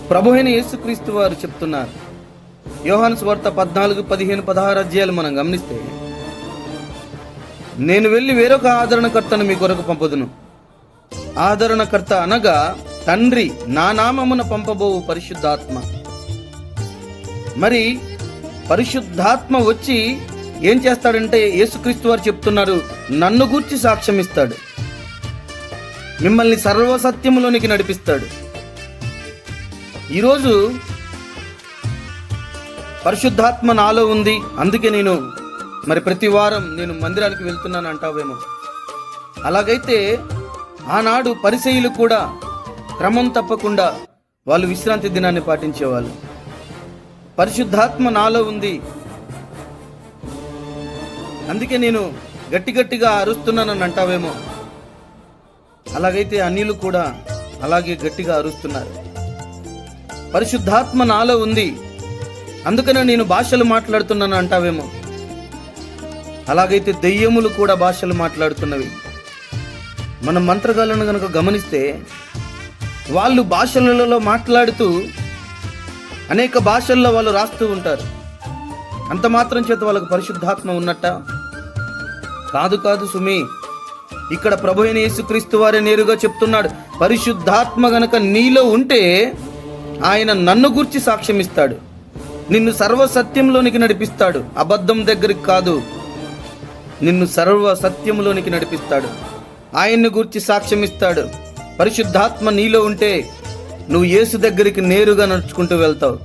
ప్రభు అయిన యేసుక్రీస్తు వారు చెప్తున్నారు. యోహాను సువార్త 14, 15, 16 అధ్యాయాలు మనం గమనిస్తే, నేను వెళ్ళి వేరొక ఆదరణకర్తను మీ కొరకు పంపుదును. ఆదరణకర్త అనగా తండ్రి నా నామమున పంపబోవు పరిశుద్ధాత్మ. మరి పరిశుద్ధాత్మ వచ్చి ఏం చేస్తాడంటే, యేసుక్రీస్తు వారు చెప్తున్నారు, నన్ను గూర్చి సాక్ష్యం ఇస్తాడు, మిమ్మల్ని సర్వసత్యములోనికి నడిపిస్తాడు. ఈరోజు పరిశుద్ధాత్మ నాలో ఉంది, అందుకే నేను మరి ప్రతి వారం నేను మందిరానికి వెళ్తున్నాను అంటావేమో. అలాగైతే ఆనాడు పరిసయ్యులు కూడా క్రమం తప్పకుండా వాళ్ళు విశ్రాంతి దినాన్ని పాటించేవాళ్ళు. పరిశుద్ధాత్మ నాలో ఉంది, అందుకే నేను గట్టిగా అరుస్తున్నానని అంటావేమో. అలాగైతే అన్యులు కూడా అలాగే గట్టిగా అరుస్తున్నారు. పరిశుద్ధాత్మ నాలో ఉంది, అందుకనే నేను భాషలు మాట్లాడుతున్నాను అంటావేమో. అలాగైతే దెయ్యములు కూడా భాషలు మాట్లాడుతున్నవి. మనం మంత్రగాళ్ళను కనుక గమనిస్తే, వాళ్ళు భాషలలో మాట్లాడుతూ అనేక భాషల్లో వాళ్ళు రాస్తూ ఉంటారు. అంత మాత్రం చేత వాళ్ళకు పరిశుద్ధాత్మ ఉన్నట్ట? కాదు సుమి. ఇక్కడ ప్రభు అయిన యేసుక్రీస్తు వారే నేరుగా చెప్తున్నాడు, పరిశుద్ధాత్మ గనక నీలో ఉంటే ఆయన నన్ను గూర్చి సాక్ష్యం ఇస్తాడు, నిన్ను సర్వ సత్యంలోనికి నడిపిస్తాడు. అబద్ధం దగ్గరికి కాదు, నిన్ను సర్వ సత్యంలోనికి నడిపిస్తాడు. ఆయన్ని గూర్చి సాక్ష్యం ఇస్తాడు. పరిశుద్ధాత్మ నీలో ఉంటే నువ్వు యేసు దగ్గరికి నేరుగా నడుచుకుంటూ వెళ్తావు.